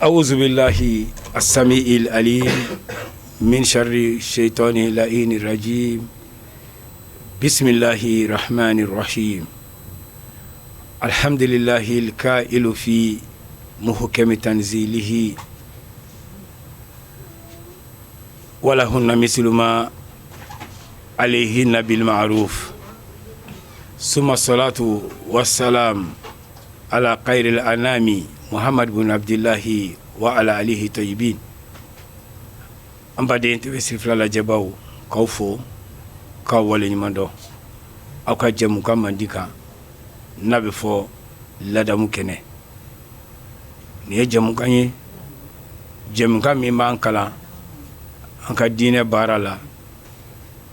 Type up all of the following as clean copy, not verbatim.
أعوذ بالله السميع العليم من شر الشيطان اللعين الرجيم بسم الله الرحمن الرحيم الحمد لله الكائل في محكم تنزيله ولهن مثل ما عليهن بالمعروف ثم الصلاة والسلام على خير الأنام محمد بن عبد الله وعلى آله طيبين ambade interview flala jabaw kawfo ka wale nyimando aka jamu ka mandika nabe fo ladamu kene ne jamu kanye jamu ka mi man kala anka dine barala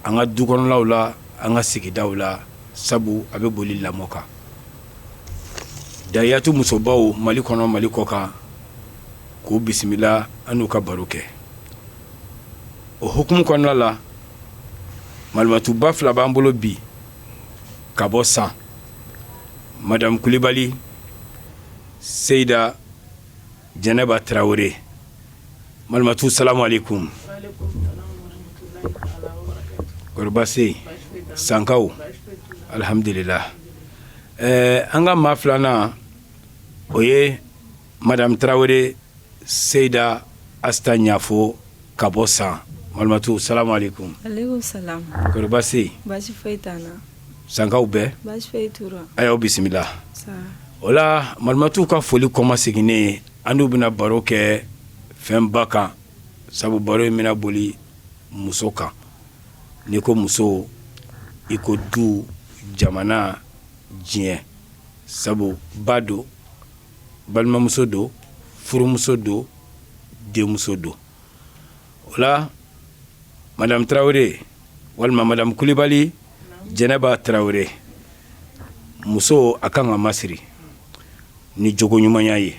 anga dukon lawla anga sigidawla sabu abe boli lamoka dayatu musobaw mali kono mali koka ko bismillah anu ka baruke o hukumu kono la malmatu bafla bambolo bi kabo san madame Kulibali Seyda Janaba Traoré malmatu salamu alaikum korbasi sankaw alhamdulillah anga maflana oye madame Traoré Seyda Asta Nyafo kabo san malmatu salamu alaikum. Alaikum salam. Korbasi. Bashi faitana. Sankaw be. Bashi faitura. Ayo bismillah. Sa. Ola malmatu ka foli koma sigine andu bina baro ke fembaka sabu baro mina boli musoka niko muso iko du jamana jien sabu bado balma muso do furu muso do de muso do. Ola madame Traoré walma madame Kulibali Janaba Traoré muso akanga masiri ni jogo nyumanya ye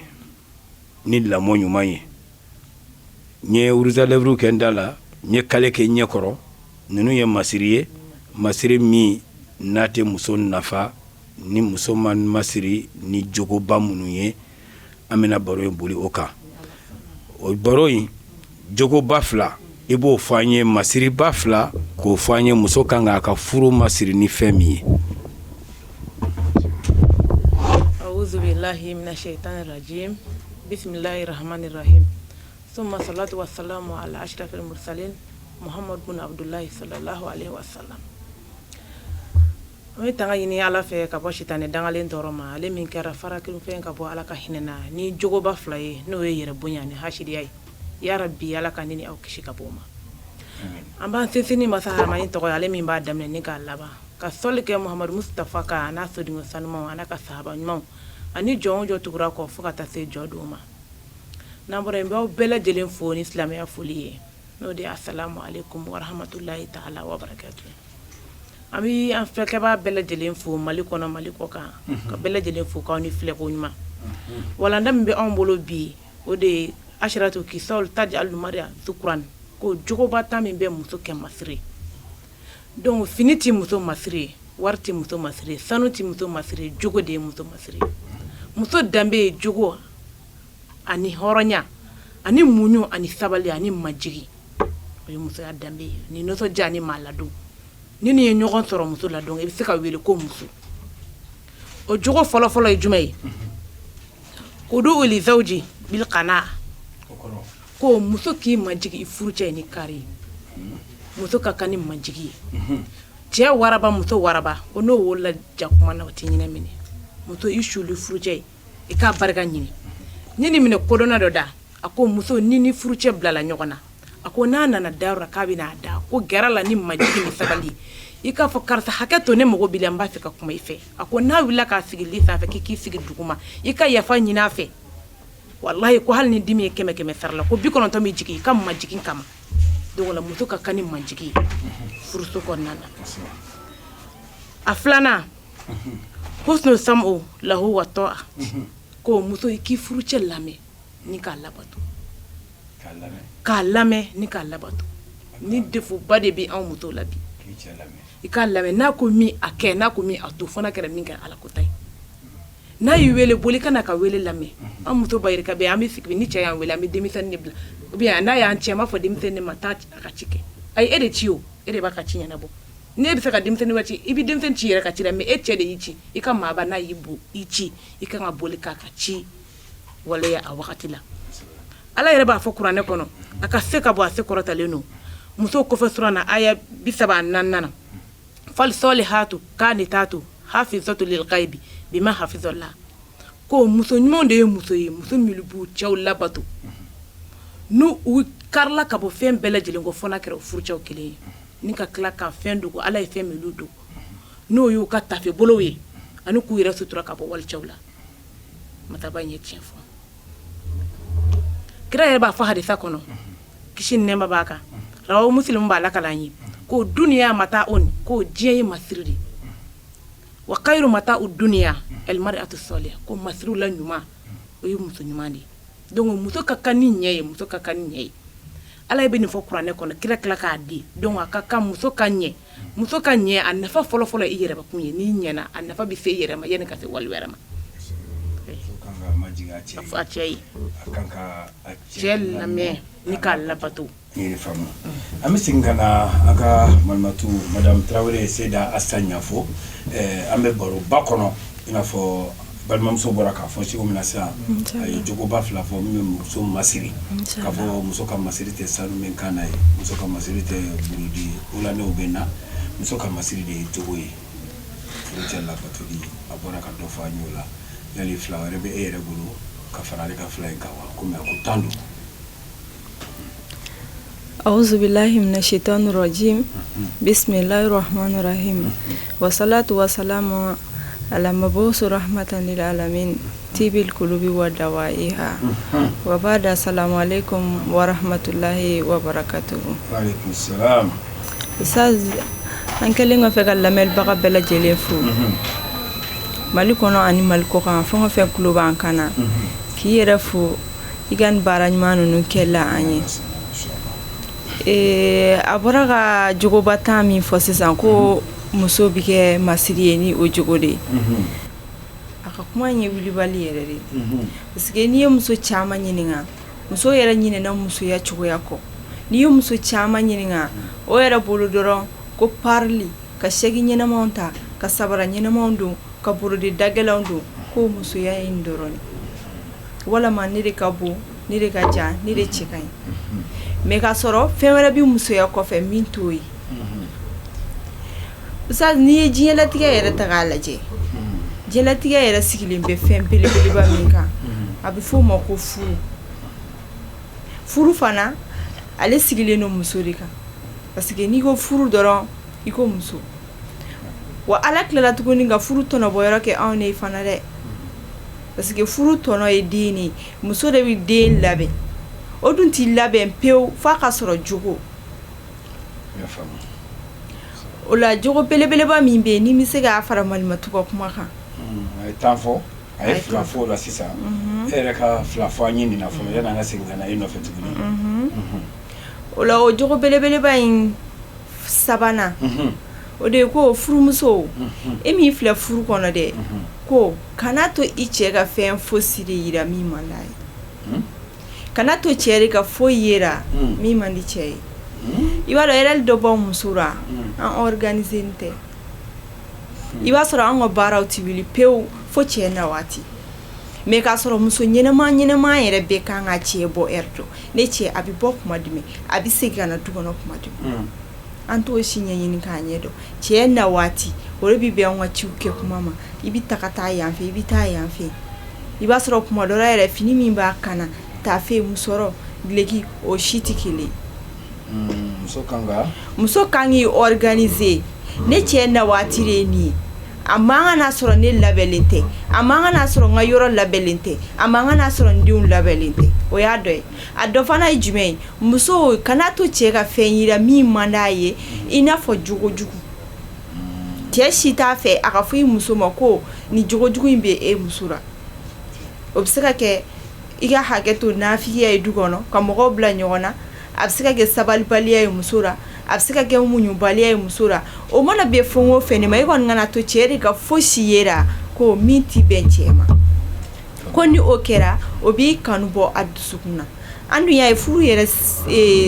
ni lamo nyumanye nye uruza levru kendala nye kale ke nye koro nunu ye masiri mi nate muso nafa ni muso man masiri ni jogo bamunu ye amena baro boli oka o baro yi jogo bafla ibo fanye masiri bafla ko fanye muso kanga ka furu masiri ni femi. A'udhu billahi minash shaitanir rajim. Bismillahir rahmanir rahim. Thumma salatu wassalamu ala ashrafil mursalin Muhammad bin Abdullah sallallahu alaihi wasallam. Oy tanga yini ala fe ka bo shitane dangalen toroma ale min kera farakil fe ka bo ala ka hinena ni jogo bafla ye no ye yere bunyani hashidiyai ya rabbi ala ka nini aw kishi ka boma amba sesini masahara mani to ale min ba damne ni ka laba ka solike Muhammad Mustafa ka na sodingo sanmo anaka sahaba nyum ani jonjo tukura ko fuka ta se joduma nambore mbaw bela jelen fo ni islam ya foliye no de assalamu alaikum wa rahmatullahi ta'ala wa barakatuh ami an feke ba bela jelen fo maliko na maliko ka bela jelen fo ka ni fle ko nyuma wala ndam be on bolo bi o de ashratu kisol tajal maria zukran ko jogo bata min be muso ke masri donc finiti muso masri warti muso masri sanuti muso masri jogo de muso masri muso dambe jogo ani horonya ani munyo ani sabali ani majigi o muso ya dambe ni no so jani maladu ni ni nyogon soro muso la donc e bi se ka wele ko muso o jogo folo folo e jumay ko do li zawji bil qana ko muso ki majigi furuce ni kari muso ka kani majigi je waraba muso waraba ono wola jakuma na tinyina mini muso ishuli furuce e ka barga nyini nyini mine kodona do da ako muso nini furuce blala nyogona ako nana na dawra kabina da ko gerala ni majigi ni sabali ika fo karta haketo ne mogo bilamba fe ka kuma ife ako na wila ka sigili sa fe kiki sigi duguma ika yafa nyina fe wallahi ko hal ni dimi keme sarla ko bikono to mi jigi kam ma jigin kama do la muso ka kani ma jigi furso ko nana aflana husnu sam'u lahu wa ta'a ko muso ki furuce lame ni ka labatu ka lame ni ka labatu ni defu bade bi an muso labi ika lame na ko mi ake na ko mi atu fona kere min ka ala ko tay n'a y'i wele boli kana ka wele lamɛn an muso bayirika bɛ an bɛ sigi ni cɛ y'an wele an bɛ denmisɛnnin de bila ou bien n'a y'an ci an b'a fɔ denmisɛnnin ma taa a ka ci kɛ ayi e de ci o e de b'a ka ci ɲɛnabɔ ne bɛ fɛ ka denmisɛnnin wɛrɛ ci i bɛ denmisɛnnin ci yɛrɛ ka ci la mais e cɛ de y'i ci i ka maaba n'a y'i bo i ci i kan ka boli k'a ka ci waleya a wagati la ala yɛrɛ b'a fɔ kuranɛ kɔnɔ a ka se ka bɔ a se kɔrɔtalen don muso kɔfɛ suran na aya 34 fal salihatu kanitatu hafizatu lil ghaibi bima hafizallah ko muso ɲumanw de ye muso ye muso minnu b'u cɛw labato n'u u karila ka bɔ fɛn bɛɛ lajɛlen ko fɔ n'a kɛra furucɛw kelen ye ni ka tila ka fɛn dogo ala ye fɛn minnu dogo n'o y'u ka tafe bolow ye ani k'u yɛrɛ sutura ka bɔ walicɛw la mataba in ye tiɲɛ fɔ kira yɛrɛ b'a fɔ hadisa kɔnɔ kisi ni nɛɛma b'a kan rawahu muslim b'a la kalan ye ko duniya mata on ko diɲɛ ye masiri de wa khairu mata duniya el mar'atu salih ko masiri la ɲuman o ye muso ɲuman de donc muso ka kan ni ɲɛ ye muso ka kan ni ɲɛ ye ala bɛ nin fɔ kuranɛ kɔnɔ kira tila k'a di donc a ka kan muso ka ɲɛ a nafa fɔlɔfɔlɔ i yɛrɛ bakun ye n'i ɲɛna a nafa bɛ se i yɛrɛ ma yanni ka se wali wɛrɛ ma a cɛ ye cɛ lamɛn ni k'a labato ni famu an bɛ segin ka na an ka malimatu madame Tarawele Seyda Assa Ɲafo an bɛ baro ba kɔnɔ i n'a fɔ balimamuso bɔra k'a fɔ cogo min na sisan a ye jogoba fila fɔ min bɛ muso masiri k'a fɔ muso ka masiri tɛ sanu min kan na ye muso ka masiri tɛ burudi wulanew bɛ na muso ka masiri de ye jogo ye furucɛ labatoli a bɔra ka dɔ fɔ an y'o la yali fila wɛrɛ bɛ e yɛrɛ bolo ka fara ale ka fila in kan wa komi a ko tan don أعوذ بالله من الشيطان الرجيم بسم الله الرحمن الرحيم والصلاة والسلام على مبعوث رحمة للعالمين طيب القلوب ودوائها وبعد السلام عليكم ورحمة الله وبركاته. وعليكم السلام. أستاذ أنكلين فيك اللامل بقى بلا جليفو مالكونا أني مالكوكا فما في قلوب أنكنا كي يرفو يكان بارانيمانو نكلا أني a bɔra ka jogoba tan min fɔ sisan ko muso bɛ kɛ masiri ye ni o jogo de ye a ka kuma ye wilibali yɛrɛ de parce que n'i ye muso caman ɲininka muso yɛrɛ ɲinɛna musoya cogoya kɔ n'i ye muso caman ɲininka o yɛrɛ bolo dɔrɔn ko parili ka sɛgi ɲɛnamaw ta ka sabara ɲɛnamaw don ka borode dagɛlanw don ko musoya ye nin dɔrɔn walama ne de ka bon ne de ka jan ne de cɛ ka ɲi mais ka sɔrɔ fɛn wɛrɛ bɛ musoya kɔfɛ min t'o ye sa n'i ye diɲɛlatigɛ yɛrɛ ta k'a lajɛ diɲɛlatigɛ yɛrɛ sigilen bɛ fɛn belebeleba min kan a bɛ f'o ma ko furu fana ale sigilen don muso de kan parce que n'i ko furu dɔrɔn i ko muso wa ala tilala tuguni ka furu tɔnɔbɔyɔrɔ kɛ anw de fana dɛ parce que furu tɔnɔ ye den de muso de bɛ den labɛn o dun t'i labɛn pewu f'a ka sɔrɔ jogo o la jogo belebeleba min bɛ yen ni bɛ se k'a fara malimatu ka kuma kan a ye tan fɔ a ye fila fɔ o la sisan e yɛrɛ ka fila fɔ an ye nin na fɔlɔ yanni an ka segin ka na e nɔfɛ tuguni o la o jogo belebeleba in sabanan o de ye ko furumuso e min filɛ furu kɔnɔ dɛ ko kana to i cɛ ka fɛn fosi de yira min man d'a ye kana to cɛ de ka foyi yira min man di cɛ ye i b'a dɔn yɛrɛ dɔ b'anw muso la an organiser tɛ i b'a sɔrɔ an ka baaraw tɛ wuli pewu fo cɛ na waati mais k'a sɔrɔ muso ɲɛnama yɛrɛ bɛɛ kan ka cɛ bɔ heure dɔ ne cɛ a bɛ bɔ kuma jumɛn a bɛ segin ka na du kɔnɔ kuma jumɛn an t'o si ɲɛɲini k'a ɲɛ dɔn cɛ na waati o de bɛ bɛn an ka ciw kɛ kuma ma i bɛ ta ka taa yan fɛ i bɛ taa yan fɛ i b'a sɔrɔ kuma dɔ la yɛrɛ fini min b'a kana tafe musɔrɔ gileki o si tɛ kelen muso kan k'i organiser ne cɛ na waati de ye nin ye a man ka n'a sɔrɔ ne labɛnlen tɛ a man ka n'a sɔrɔ n ka yɔrɔ labɛnlen tɛ a man ka n'a sɔrɔ n denw labɛnlen tɛ o y'a dɔ ye a dɔ fana ye jumɛn ye muso kana to cɛ ka fɛn yira min man d'a ye i n'a fɔ jogojugu cɛ si t'a fɛ a ka fɔ i muso ma ko ni jogojugu in bɛ e muso la o bɛ se ka kɛ i ka hakɛ to nafigiya ye du kɔnɔ ka mɔgɔw bila ɲɔgɔn na a bɛ se ka kɛ sabalibaliya ye muso la a bɛ se ka kɛ muɲubaliya ye muso la o mana bɛn fɛn o fɛn ma i kɔni kana to cɛ de ka fosi yera ko min ti bɛn cɛ ma ko ni o kɛra o b'i kanu bɔ a dusukun na an dun y'a ye furu yɛrɛ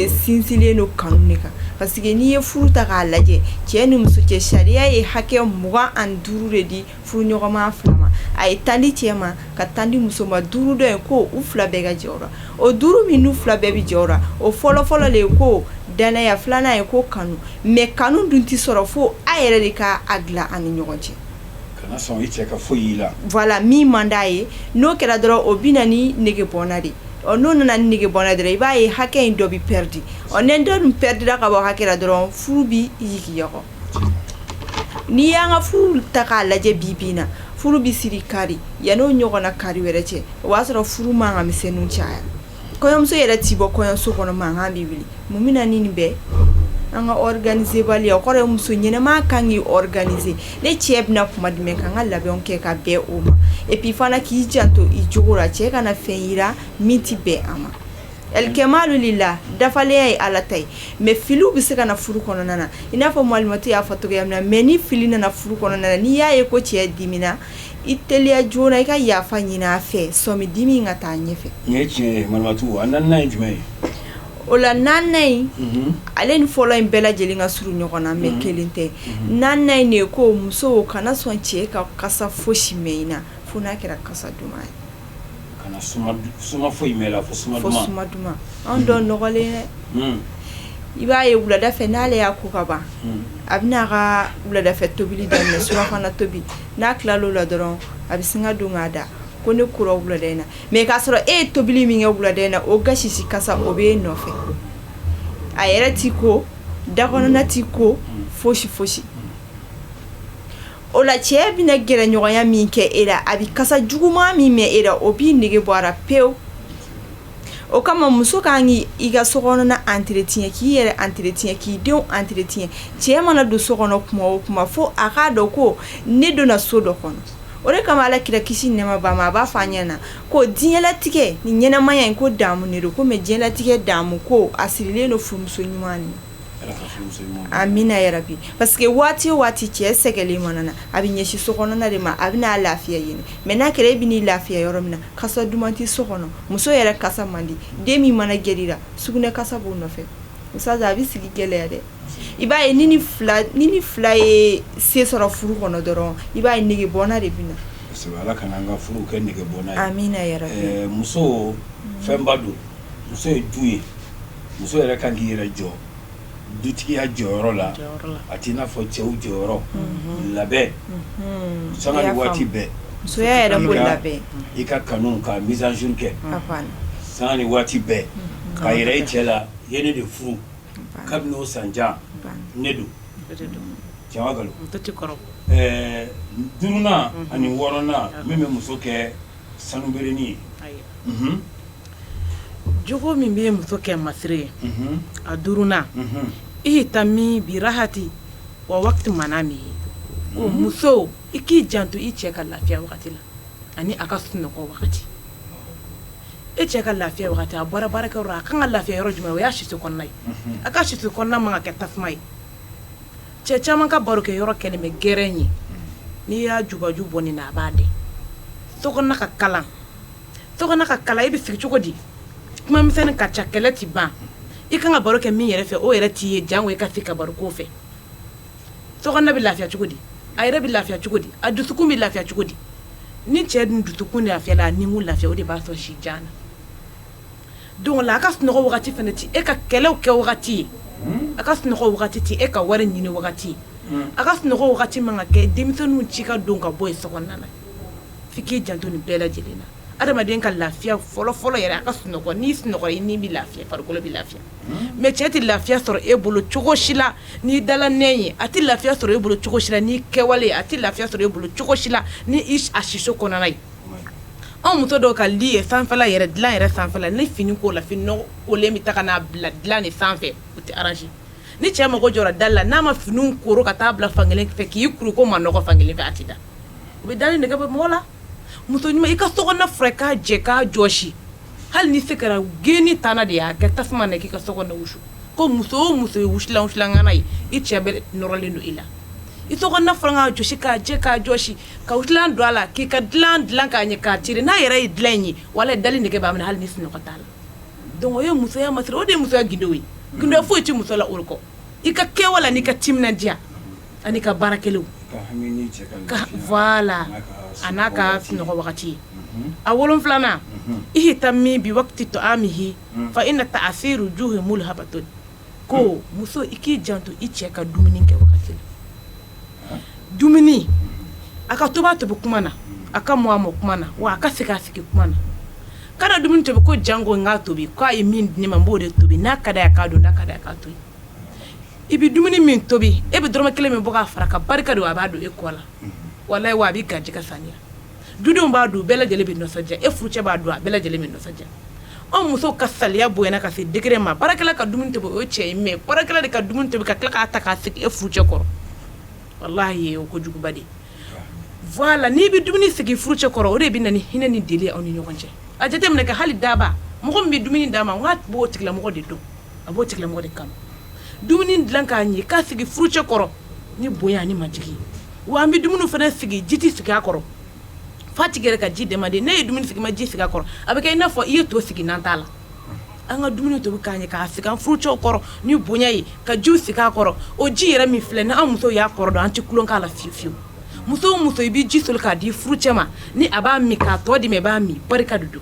sinsinlen don kanu de kan parce que n'i ye furu ta k'a lajɛ cɛ ni muso cɛ sariya ye hakɛ 25 de di furuɲɔgɔnma fila ma a ye 10 di cɛ ma ka 10 di muso ma 5 dɔ ye ko u fila bɛɛ ka jɛ o la o 5 min n'u fila bɛɛ bɛ jɛ o la o fɔlɔ-fɔlɔ le ye ko danaya filanan ye ko kanu mais kanu dun ti sɔrɔ fo a yɛrɛ de ka a dilan ani ɲɔgɔn cɛ kana sɔn i cɛ ka foyi la voilà min man d'a ye n'o kɛra dɔrɔn o bɛ na ni negebɔnna de n'o nana ni negebɔnna dɔrɔn i b'a ye hakɛ in dɔ bɛ perdi ni dɔ dun perdira ka bɔ hakɛ la dɔrɔn furu bi yigiyɔgɔ n'i y'an ka furu ta k'a lajɛ bi na furu bi siri kari yan'o ɲɔgɔnna kari wɛrɛ cɛ o b'a sɔrɔ furu man ka misɛnninw caya kɔɲɔmuso yɛrɛ ti bɔ kɔɲɔso kɔnɔ mankan bɛ wuli mun bɛ na ni nin bɛɛ an ka organiser baliya o kɔrɔ ye muso ɲɛnɛma kan k'i organiser ne cɛ bɛna kuma jumɛn kan ka labɛnw kɛ ka bɛn o ma et puis fana k'i janto i jogo la cɛ kana fɛn yira min ti bɛn a ma elkemalu lillah dafaleya ye ala ta ye mais filiw bɛ se ka na furu kɔnɔna na i n'a fɔ malimatu y'a fɔ cogoya min na mais ni fili nana furu kɔnɔna na n'i y'a ye ko cɛ dimina i teliya joona i ka yafa ɲini a fɛ sɔmi dimi in ka taa ɲɛfɛ nin ye tiɲɛ ye malimatu a naaninan ye jumɛn ye o la naaninan in ale ni fɔlɔ in bɛɛ lajɛlen ka surun ɲɔgɔn na mais kelen tɛ naaninan in de ye ko muso kana sɔn cɛ ka kasa fosi mɛn in na fo n'a kɛra kasa duman ye kana suma foyi mɛn la fo suma duman an dɔ nɔgɔlen dɛ i b'a ye wulada fɛ n'ale y'a ko ka ban a bɛna a ka wuladafɛ tobili daminɛ surafana tobi n'a tilal'o la dɔrɔn a bɛ sin ka don k'a da ko ne kura wulada in na mais k'a sɔrɔ e ye tobili min kɛ wulada in na o gasisi kasa o bɛ e nɔfɛ a yɛrɛ t'i ko da kɔnɔna t'i ko fosi o la cɛ bɛna gɛrɛɲɔgɔnya min kɛ e la a bɛ kasa juguman min mɛn e la o b'i nege bɔ a la pewu o kama muso kan k'i ka sokɔnɔna entretien k'i yɛrɛ entretien k'i denw entretien cɛ mana don so kɔnɔ kuma o kuma fo a k'a dɔn ko ne donna so dɔ kɔnɔ o de kama ala kira kisi nɛma ba ma a b'a fɔ a ɲɛna ko diɲɛlatigɛ ni ɲɛnamaya in ko damu ne don ko mais diɲɛlatigɛ damu ko a sirilen don furumuso ɲuman ni amina yarabi parce que waati o waati cɛ sɛgɛlen mana na a bɛ ɲɛsin so kɔnɔna de ma a bɛ n'a lafiya ɲini mais n'a kɛra e bɛ n'i lafiya yɔrɔ min na kasa duman tɛ so kɔnɔ muso yɛrɛ kasa man di den min mana gɛrɛ sugunɛ kasa b'o nɔfɛ musaza a bɛ sigi gɛlɛya dɛ i b'a ye ni ni fila ye se sɔrɔ furu kɔnɔ dɔrɔn i b'a ye negebɔnna de bɛ na kosɛbɛ ala kana an ka furu kɛ negebɔnna ye amina yarabi muso fɛnba don muso ye du ye muso yɛrɛ kan k'i yɛrɛ jɔ dutigiya jɔyɔrɔ la a t'i n'a fɔ cɛw jɔyɔrɔ labɛn sanga ni waati bɛɛ musoya yɛrɛ b'o labɛn i ka kanu ka mise en jour kɛ sanga ni waati bɛɛ ka yɛrɛ i cɛ la ye ne de furu kabini o sanjan ne don tiɲɛ galo duurunan ani wɔɔrɔnan min bɛ muso kɛ sanuberenin ye jogo min bɛ muso kɛ masire ye a duurunan ihitami birahati wa wakti manami ko muso i k'i janto i cɛ ka lafiya wagati la ani a ka sunɔgɔ wagati e cɛ ka lafiya wagati a bɔra baarakɛyɔrɔ a kan ka lafiya yɔrɔ jumɛn o y'a sisi kɔnɔna ye a ka sisi kɔnɔna man ka kɛ tasuma ye cɛ caman ka baro kɛ yɔrɔ kɛlen bɛ gɛrɛn ye n'i y'a jubaju bɔ nin na a b'a dɛ sokɔnɔna ka kalan i bɛ sigi cogo di kuma misɛnnin ka ca kɛlɛ ti ban i kan ka baro kɛ min yɛrɛ fɛ o yɛrɛ t'i ye jango i ka se ka baro k'o fɛ sokɔnɔna bɛ lafiya cogo di a yɛrɛ bɛ lafiya cogo di a dusukun bɛ lafiya cogo di ni cɛ dun dusukun lafiya la a ni mun lafiya o de b'a sɔrɔ si jana donc la a ka sunɔgɔ wagati fana ti e ka kɛlɛw kɛ wagati ye a ka sunɔgɔ wagati ti e ka wari ɲini wagati ye a ka sunɔgɔ wagati man ka kɛ denmisɛnninw ci ka don ka bɔ yen sokɔnɔna na f'i k'i janto nin bɛɛ lajɛlen na adamaden ka lafiya fɔlɔ yɛrɛ a ka sunɔgɔ n'i sunɔgɔ i ni bɛ lafiya farikolo bɛ lafiya mais cɛ tɛ lafiya sɔrɔ e bolo cogo si la n'i dala nɛn ye a tɛ lafiya sɔrɔ e bolo cogo si la n'i kɛwale a tɛ lafiya sɔrɔ e bolo cogo si la ni a siso kɔnɔna ye anw muso dɔw ka li ye sanfɛla yɛrɛ dilan yɛrɛ sanfɛla ni fini k'o la fini nɔgɔ kolen bɛ ta ka n'a bila dilan de sanfɛ o tɛ arrange ni cɛ mago jɔra dali la n'a ma finiw koro ka taa bila fankelen fɛ k'i kuru ko ma nɔgɔ fankelen fɛ a tɛ da o bɛ dali nɛgɛ bɛ mɔgɔ la muso ɲuman i ka sokɔnɔ fura k'a jɛ k'a jɔsi hali ni se kɛra geni tana de y'a kɛ tasuma na k'i ka sokɔnɔ wusu ko muso o muso ye wusulan ngana ye i cɛ bɛ nɔrɔlen don i la i to na franga joshi ka je ka joshi ka utlan do ala ki ka dlan ka nya ka tire na yere dlenyi wala dali ne ke ba mana hal ni sino kotala donc yo muso ya masro o de muso ya gidowi gindo fo ci muso la urko ika ke wala ni ka timna dia ani ka barakelu ka voilà anaka sino ko wakati awolon flana ihtammi bi waqti ta'amihi fa inna ta'athiru juhi mulhabatun ko muso iki janto iche ka dumuni ke wakati dumuni aka toba to kumana aka mo kumana wa aka sika kumana kada dumuni to ko jango ngato bi ko ay min ni mambode to bi nakada ya kado nakada ya kato ibi dumuni min to bi e be dorma kele me boka faraka barka do abado e kola wallahi wa bi gaji ka sanya dudum ba do bela jele bi no sajja e furuche ba do bela jele mi no sajja on muso kasal ya boyena ka se degré ma barakala ka dumuni to bo o che me barakala de ka dumuni to bi ka klaka ataka sik e furuche koro wallahi o ko jugu badi voilà ni bi dumuni sigi furuche koro o de bi nani hinani deli on ni nyonje a jete mne ka hali daba mo ko bi dumuni dama wat bo tikla mo ko de do abo tikla mo de kam dumuni dlanka nyi ka sigi furuche koro ni boya ni majigi wa mi dumuni fana sigi jiti sigi akoro fatigere ka ji demande ne dumuni sigi ma ji sigi akoro abeka ina fo iye to sigi nantala anga dumuni to ka nyi ka sigi furuche koro ni boya yi ka ju sigi akoro o ji yere mi fle na amuso ya koro do anti kulon kala fiu muso ibi ji sol ka di furuche ma ni aba mi ka to di me ba mi barka dudu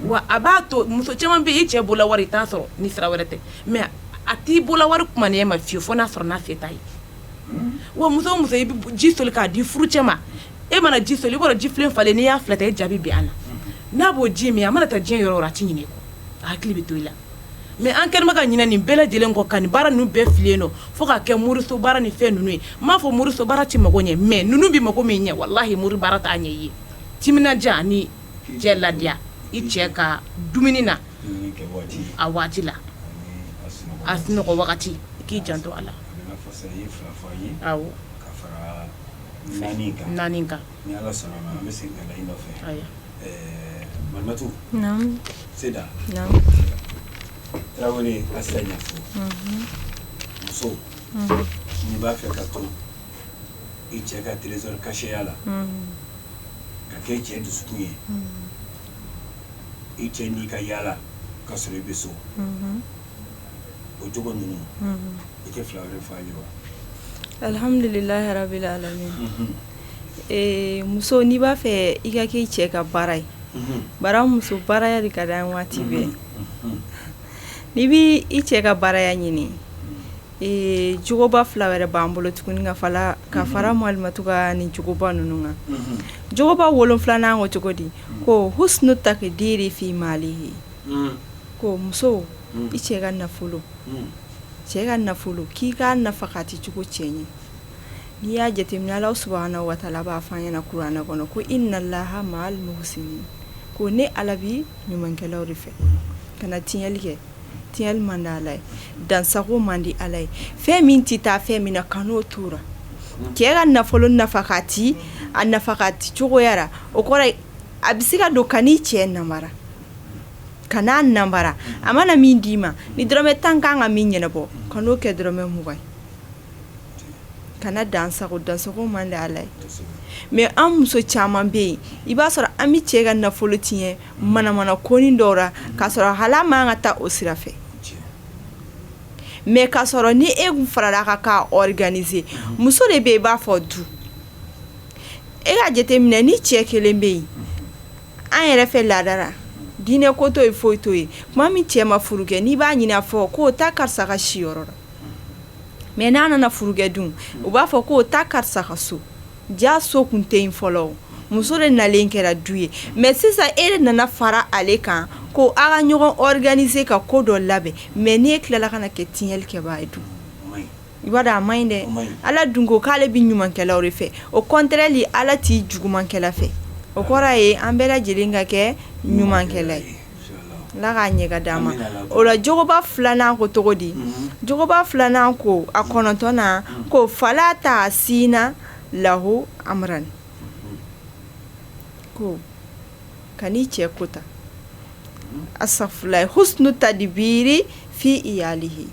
wa aba to muso chama bi iche bola wari tasoro ni sra werete me ati bola wari kuma ne ma fiu fo na soro na fetai wa muso ibi ji sol ka di furuche ma e mana ji sol iboro ji flen fale ni ya fleta e jabi bi ana na bo ji mi amana ta jin yoro rati nyine ko akili bi toila mais en ker maka nyina ni bela jelen ko kan bara nu be fileno fo ka ke muruso bara ni fe nunu ma fo muruso bara ti mago nye mais nunu bi mago me nye wallahi muri bara ta nye yi timina jani jella dia icheka duminina awati la asno ko wakati ki janto ala awo naninka ni ala salama mesinga la inofe aya Malmatu Naam. Seda Naam. Traoré asanya fo muso ni ba fe ka to iche ka trésor caché ala ka ke che du suye iche ni ka yala ka sore beso o jogo nunu ike flower fayo Alhamdulillah rabbil alamin. Muso ni ba fe ika ke che ka barai. Bara muso baraya di kada wati be. Ni bi iche ka baraya nyini. Jugoba flower bambolo tukuni nga fala ka fara Malmatu ka ni jugoba nununga. Jugoba wolon flana ngo jogodi ko husnu takdiri fi malihi. Ko muso iche ka nafulu. Chega nafulu ki ka nafakati jugo chenye. Ni ya jetimna Allah subhanahu wa ta'ala ba fanya na Qur'ana kono ko inna Allaha ma'al muhsinin. Ko ne alabi nyuman kala rife. Kana tinyalike tinyal mandalai dan sago mandi alai fe minti ta fe mina kano tura kera nafolo nafakati an nafakati chugo yara okora abisika do kani che namara kana nambara amana mindima ni drome tankanga minyena bo kano ke drome mubai kana dan sago mandi alai me am so chama be iba sora ami chega nafolo tinye mana koni ndora ka sora halama ngata osirafe me ka soro ni e farala ka organiser muso de be ba fo du e ga jete mine ni chekele mbe an yere fe ladara dine ko to e foito e mami chema furuge ni ba nyina fo ko ta karsa ka shioro me nana na furuge dun o ba fo ko ta karsa ka so ja so kunte infolo muso de na lenkera duye mais sisa ere nana fara aleka ko aga nyogon organiser ka kodo labe mais ne klela kana ke tinyel ke ba edu ibada mainde ala dungo kale bi nyuman kala orefe au contraire li ala ti juguman kala fe o kora e ambela jilinga ke nyuman kala la ga nyega dama o la jogoba flana ko togodi jogoba flana ko akonontona ko falata sina lahu amran ko kani che kota asafla husnu tadbiri fi iyalihi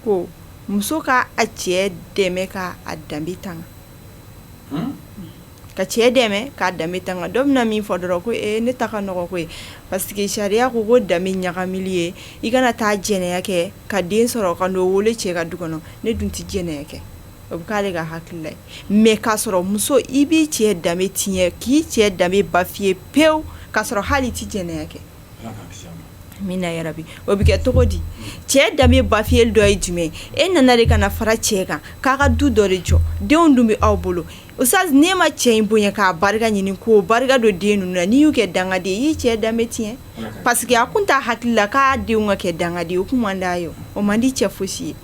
ko muso ka a cɛ dɛmɛ ka a danbe tanga ka cɛ dɛmɛ k'a danbe tanga dɔ bɛna min fɔ dɔrɔn ko ne ta ka nɔgɔ koyi parce que sariya ko danbe ɲagamili ye i kana taa jɛnɛya kɛ ka den sɔrɔ ka n'o wele cɛ ka du kɔnɔ ne dun tɛ jɛnɛya kɛ o bɛ k'ale ka hakilila ye mais k'a sɔrɔ muso i b'i cɛ danbe tiɲɛ k'i cɛ danbe bafiye pewu k'a sɔrɔ hali i tɛ jɛnɛya kɛ mina yarabi o bɛ kɛ cogo di cɛ danbe bafiyeli dɔ ye jumɛn e nana de kana fara cɛ kan k'a ka du dɔ de jɔ denw dun bɛ aw bolo Oustaz n'e ma cɛ in bonya k'a barika ɲini k'o barika don den ninnu na n'i y'u kɛ dangaden i y'i cɛ danbe tiɲɛ parce que a kun t'a hakili la k'a denw ka kɛ dangaden o kun man d'a ye o man di cɛ fosi ye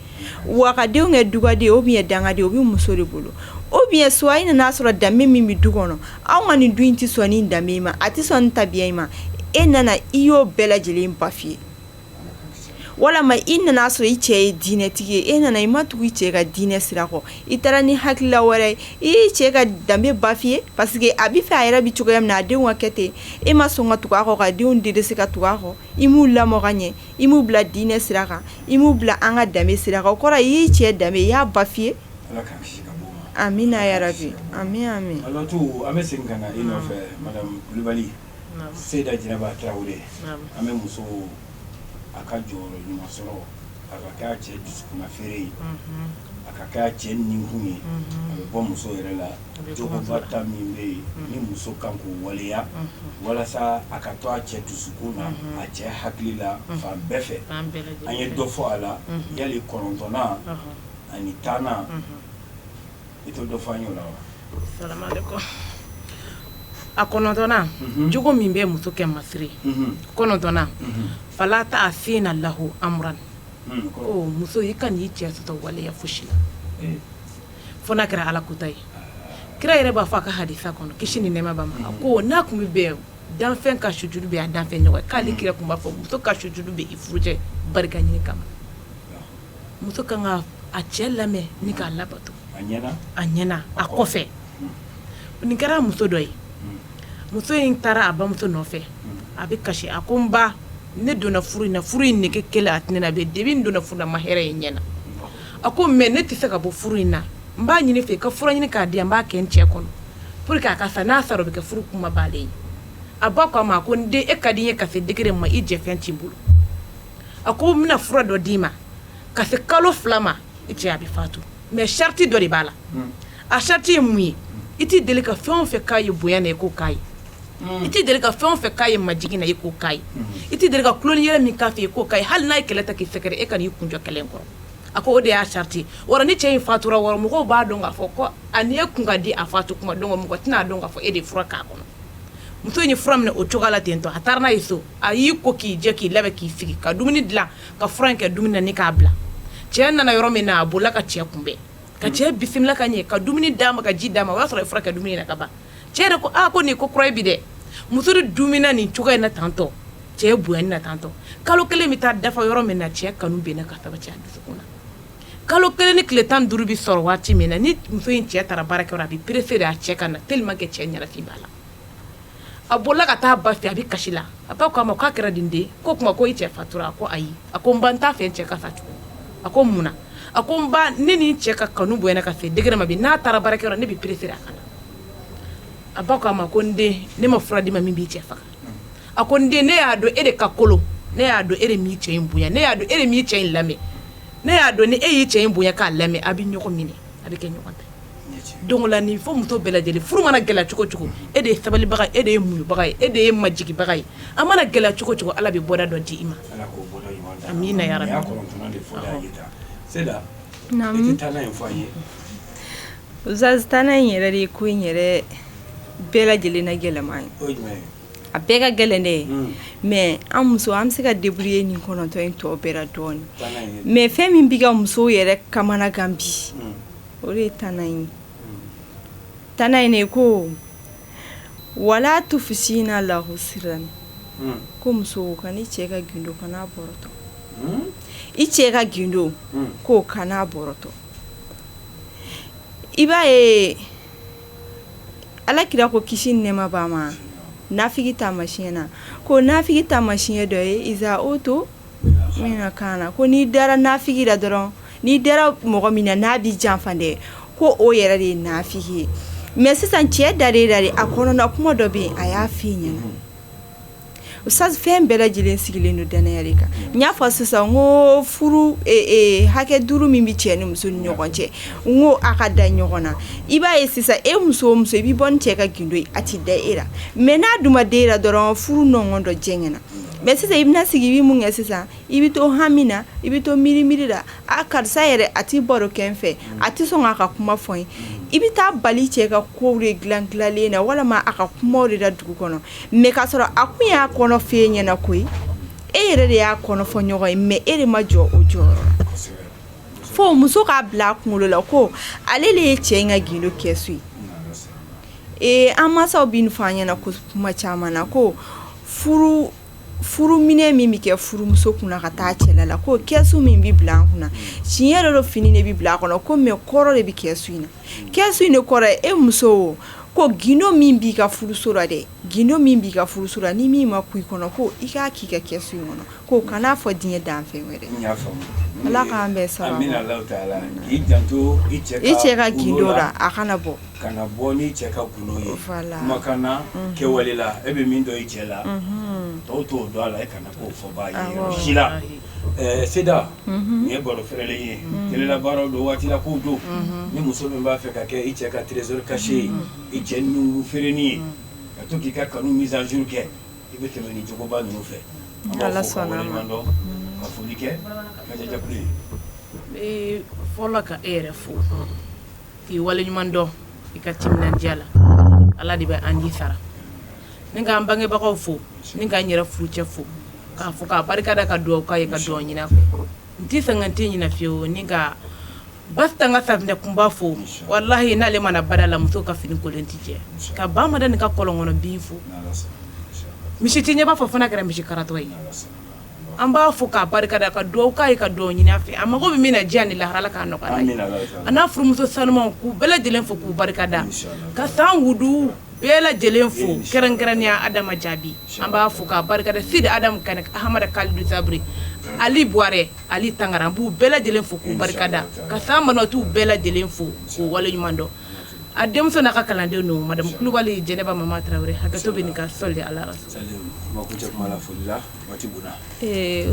wa ka denw kɛ dugaden ou bien dangaden o bɛ muso de bolo ou bien soit i nana sɔrɔ danbe min bɛ du kɔnɔ anw ka nin du in tɛ sɔn nin danbe in ma a tɛ sɔn nin tabiya in ma e nana i y'o bɛɛ lajɛlen bafiye walama i nana sɔrɔ i cɛ ye diinɛtigi ye e nana i ma tugu i cɛ ka diinɛ sira kɔ i taara ni hakilila wɛrɛ ye i y'i cɛ ka danbe bafiye parce que a bɛ fɛ a yɛrɛ bɛ cogoya min na a denw ka kɛ ten e ma sɔn ka tugu a kɔ ka denw derese ka tugu a kɔ i m'u lamɔ ka ɲɛ i m'u bila diinɛ sira kan i m'u bila an ka danbe sira kan o kɔrɔ i y'i cɛ danbe i y'a bafiye amina yarabi amin alatu an bɛ segin ka na i nɔfɛ madame Kulibali Seyda Jinɛba Tarawele an bɛ muso a ka jɔyɔrɔ ɲuman sɔrɔ a ka kɛ a cɛ dusukuma feere ye a ka kɛ a cɛ ninkun ye a bɛ bɔ muso yɛrɛ la jogoba ta min bɛ yen ni muso kan k'o waleya walasa a ka to a cɛ dusukun na a cɛ hakili la fan bɛɛ fɛ an ye dɔ fɔ a la yali 9 ani 10 i to dɔ fɔ an ye o la wa salamu alaikum a 9 jogo min bɛ muso kɛ masiri 9 fala ta afina lahu amran ko muso i kan i cɛ sɔsɔ waleya fosi la fo n'a kɛra ala kuta ye kira yɛrɛ b'a fɔ a ka hadisa kɔnɔ kisi ni nɛɛma b'a ma ko n'a kun bɛ bɛn danfɛn ka sujuru bɛ a danfɛn ɲɔgɔn k'ale kira kun b'a fɔ muso ka sujuru bɛ i furujɛ barika ɲini kama muso kan ka a cɛ lamɛn ni k'a labato a ɲɛna a kɔfɛ nin kɛra muso dɔ ye muso in taara a bamuso nɔfɛ a bɛ kasi a ko n ba ne donna furu in na furu in nege kɛlɛ a tɛnɛ na bɛ debi n donna furu la ma hɛrɛ ye ɲɛna a ko mais ne tɛ se ka bɔ furu in na n b'a ɲini fɛ ka fura ɲini k'a di n b'a kɛ n cɛ kɔnɔ pour que a ka sa n'a sara o bɛ kɛ furu kuma b'ale ye a ba ko a ma ko n den e ka di n ye ka se degré ma i jɛfɛn t'i bolo a ko n bɛna fura dɔ d'i ma ka se kalo 2 ma i cɛ a bɛ fatu mais charte dɔ de b'a la a charte ye mun ye i t'i deli ka fɛn o fɛn k'a ye bonya na i k'o k'a ye i t'i deli ka fɛn o fɛn k'a ye majigin na i k'o k'a ye i t'i deli ka kuloni yɛrɛ min k'a fɛ i k'o k'a ye hali n'a ye kɛlɛ ta k'i sɛgɛrɛ e ka n'i kunjɔ kɛlɛ in kɔrɔ a ko o de y'a charte wara ni cɛ in fatura wara mɔgɔw b'a dɔn k'a fɔ ko ani e kun ka di a fatu kuma dɔn mɔgɔ tɛna dɔn k'a fɔ e de fura k'a kɔnɔ muso in ye fura minɛ o cogoya la ten tɔ a taara n'a ye so a y'i ko k'i jɛ k'i labɛn k'i sigi ka dumuni dilan ka fura in kɛ dumuni na ni k'a bila cɛ nana yɔrɔ min na a bolila ka cɛ kunbɛn ka cɛ bisimila ka ɲɛ ka dumuni d'a ma ka ji d'a ma o y'a sɔrɔ a ye fura kɛ dumuni na ka ban cɛ yɛrɛ ko ko nin ko kura ye bi dɛ muso de dumina nin cogoya in na tantɔ cɛ ye bonyani na tantɔ kalo 1 bɛ taa dafa yɔrɔ min na cɛ kanu bɛnna ka sabati a dusukun na kalo 1 ni tile 15 bɛ sɔrɔ waati min na ni muso in cɛ taara baarakɛyɔrɔ a bɛ perese de a cɛ ka na tellement que cɛ ɲɛnafin b'a la a bolila ka taa ba fɛ a bɛ kasi la a ba ko a ma k'a kɛra nin den ko kuma ko i cɛ fatura a ko ayi a ko n ba n t'a fɛ n cɛ ka sa cogo a ko mun na a ko n ba ne ni n cɛ ka kanu bonyana ka se degré ma bi n'a taara baarakɛyɔrɔ ne bɛ perese a kana a ba ko a ma ko n den ne ma fura di ma min b'i cɛ faga a ko n den ne y'a dɔn e de ka kolo ne y'a dɔn e de m'i cɛ in bonya ne y'a dɔn e de m'i cɛ in lamɛn ne y'a dɔn ni e y'i cɛ in bonya k'a lamɛn a bɛ ɲɔgɔn minɛ a bɛ kɛ ɲɔgɔn ta donc la nin fo muso bɛɛ lajɛlen furu mana gɛlɛya cogo cogo e de ye sabalibaga e de ye muɲubaga ye e de ye majigibaga ye a mana gɛlɛya cogo cogo ala bɛ bɔda dɔ di i ma amina ya rabbi Seda i tana in fɔ an ye Oustaz tana in yɛrɛ de ye ko in yɛrɛ bɛɛ lajɛlen na gɛlɛman ye a bɛɛ ka gɛlɛn dɛ mais an muso an bɛ se ka débrouiller nin 9 in tɔ bɛɛ la dɔɔni mais fɛn min b'i ka musow yɛrɛ kamanagan bi o de ye tana in tana in ne ko wala tufsina lahu sirran ko muso ka ni cɛ ka gindo kana bɔrɔtɔ i cɛ ka gindo ko kana bɔrɔtɔ i b'a ye ala kira ko kisi ni nɛɛma b'a ma nafigi taamasiyɛn na ko nafigi taamasiyɛn dɔ ye iza oto mina kana ko n'i dara nafigi la dɔrɔn n'i dara mɔgɔ min na n'a b'i janfa dɛ ko o yɛrɛ de ye nafiki ye mais sisan cɛ dare a kɔnɔna kuma dɔ bɛ yen a y'a f'i ɲɛna Ustaz fɛn bɛɛ lajɛlen sigilen don danaya de kan n y'a fɔ sisan n ko furu hakɛ 5 min bɛ cɛ ni muso ni ɲɔgɔn cɛ n ko a ka da ɲɔgɔn na i b'a ye sisan e muso o muso i bɛ bɔ ni cɛ ka gindo ye a ti da e la mais n'a dun ma da e la dɔrɔn furu nɔngɔn dɔ jɛngɛnna mais sisan i bɛna sigi i bɛ mun kɛ sisan i bɛ to hami na i bɛ to miiri la a karisa yɛrɛ a ti baro kɛ n fɛ a ti sɔn k'a ka kuma fɔ n ye i bɛ taa bali cɛ ka kow de dilanlen na walima a ka kumaw de da dugu kɔnɔ mais k'a sɔrɔ a kun y'a kɔnɔ f'e ɲɛna koyi e yɛrɛ de y'a kɔnɔ fɔ ɲɔgɔn ye mais e de ma jɔ o jɔyɔrɔ la fo muso k'a bila a kunkolo la ko ale de ye cɛ in ka gindo kɛsu ye an mansaw bɛ nin fɔ an ɲɛna kuma caman na ko furu minɛ min bɛ kɛ furumuso kunna ka taa cɛla la ko kɛsu min bɛ bila an kunna tiɲɛ yɛrɛ do fini de bɛ bila a kɔnɔ ko mais kɔrɔ de bɛ kɛsu in na kɛsu in de kɔrɔ ye e muso ko gindo min b'i ka furuso la dɛ gindo min b'i ka furuso la ni min ma ku i kɔnɔ ko i k'a k'i ka kɛsu in kɔnɔ ko kan'a fɔ diɲɛ danfɛn wɛrɛ Ala k'an bɛɛ sababu amina Allah taala k'i janto i cɛ ka gindo la a kana bɔ kana bɔ ni cɛ ka gundo ye kumakana kɛwale la e bɛ min dɔn i cɛ la tɔw t'o dɔn a la e kana k'o fɔ b'a ye si la Seda nin ye baro fɛrɛlen ye kelela baaraw don waati la kow don ni muso min b'a fɛ ka kɛ i cɛ ka trésor caché i cɛ ninnu feereni ye ka to k'i ka kanu mise à jour kɛ i bɛ tɛmɛ ni jogoba ninnu fɛ Ala sɔnna ma ka foli kɛ ka jajakulu ye fɔlɔ ka e yɛrɛ fo k'i waleɲuman dɔn i ka timinandiya la Ala de bɛ an di sara ni k'an bangebagaw fo ni k'an yɛrɛ furucɛ fo k'a fɔ k'a barikada ka duwawu k'a ye ka duwawu ɲini a fɛ n tɛ sɛgɛn n tɛ ɲinɛ fiyewu ni ka basi t'an ka safinɛ kunba fo walahi n'ale mana bada la muso ka fini kolen tɛ jɛ ka ba mada ni ka kɔlɔn kɔnɔ bin fo misi tɛ ɲɛ b'a fɔ fana kɛra misi karatɔ ye an b'a fɔ k'a barikada ka duwawu k'a ye ka duwawu ɲini a fɛ a mago bɛ min na diya ni laharala k'a nɔgɔya ye a n'a furumuso sanumanw k'u bɛɛ lajɛlen fo k'u barikada ka san wudu bɛɛ lajɛlen fo kɛrɛnkɛrɛnnenya Adama Jaabi an b'a fo k'a barikada Sidi Adamu Kane Ahamada Kalidu Sabiri Ali Buware Ali Tangara an b'u bɛɛ lajɛlen fo k'u barikada ka san manɔtuw bɛɛ lajɛlen fo k'u waleɲuman dɔn a denmuso n'a ka kalandenw don Madame Kulubali Jɛnɛba Mama Tarawele hakɛto bɛ nin ka sɔli Ala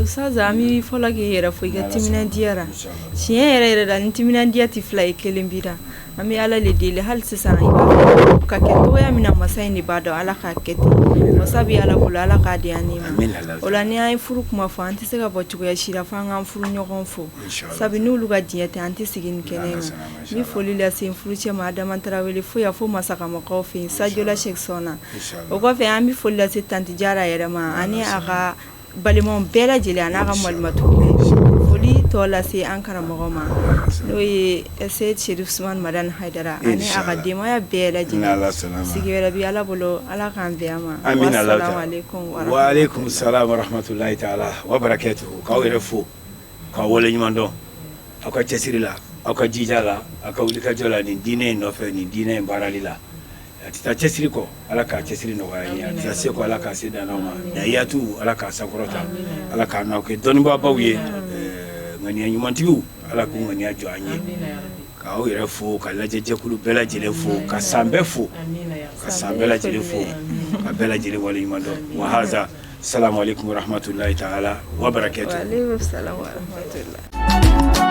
Ustaz an b'i fɔlɔ k'i yɛrɛ fo i ka timinandiya la tiɲɛ yɛrɛ la ni timinandiya tɛ fila ye kelen bi la an bɛ Ala le deli hali sisan i b'a fɔ ka kɛ togoya min na masa in de b'a dɔn Ala k'a kɛ ten masa bɛ Ala bolo Ala k'a di an ni ma o la ni an ye furu kuma fɔ an tɛ se ka bɔ cogoya si la fo an k'an furu ɲɔgɔn fo sabu n'olu ka diɲɛ tɛ an tɛ sigi nin kɛnɛ ma n bɛ foli lase n furucɛ ma Adama Tarawele fo yan fo Masakamakaw fɛ yen Sajola Sheikh Sɔna o kɔfɛ an bɛ foli lase Tanti Jara yɛrɛ ma ani a ka balimaw bɛɛ lajɛlen a n'a ka malimatuw bɛɛ foli tɔ lase an karamɔgɔ ma n'o ye Seyid Sherif Usman Madani Haidara ani a ka denbaya bɛɛ lajɛlen sigi wɛrɛ bɛ Ala bolo Ala k'an bɛn a ma wassalamu alaikum wa alaikum salam wa rahmatulahi taala wa barakatuhu k'aw yɛrɛ fo k'aw waleɲuman dɔn aw ka cɛsiri la aw ka jija la aw ka wulikajɔ la nin diinɛ in nɔfɛ nin diinɛ in baarali la a tɛ taa cɛsiri kɔ Ala k'a cɛsiri nɔgɔya ye a tɛ taa se kɔ Ala k'a se dan n'aw ma dayatu Ala k'a sankɔrɔta Ala k'a n'aw kɛ dɔnnibaabaw ye ŋaniya ɲumantigiw Ala k'u ŋaniya jɔ an ye k'aw yɛrɛ fo ka lajɛjɛkulu bɛɛ lajɛlen fo ka san bɛɛ fo ka san bɛɛ lajɛlen fo ka bɛɛ lajɛlen waleɲuman dɔn wa haza salamu alaikum wa rahmatulahi taala wa barakatuh. Wa alaikum salam wa rahmatullah.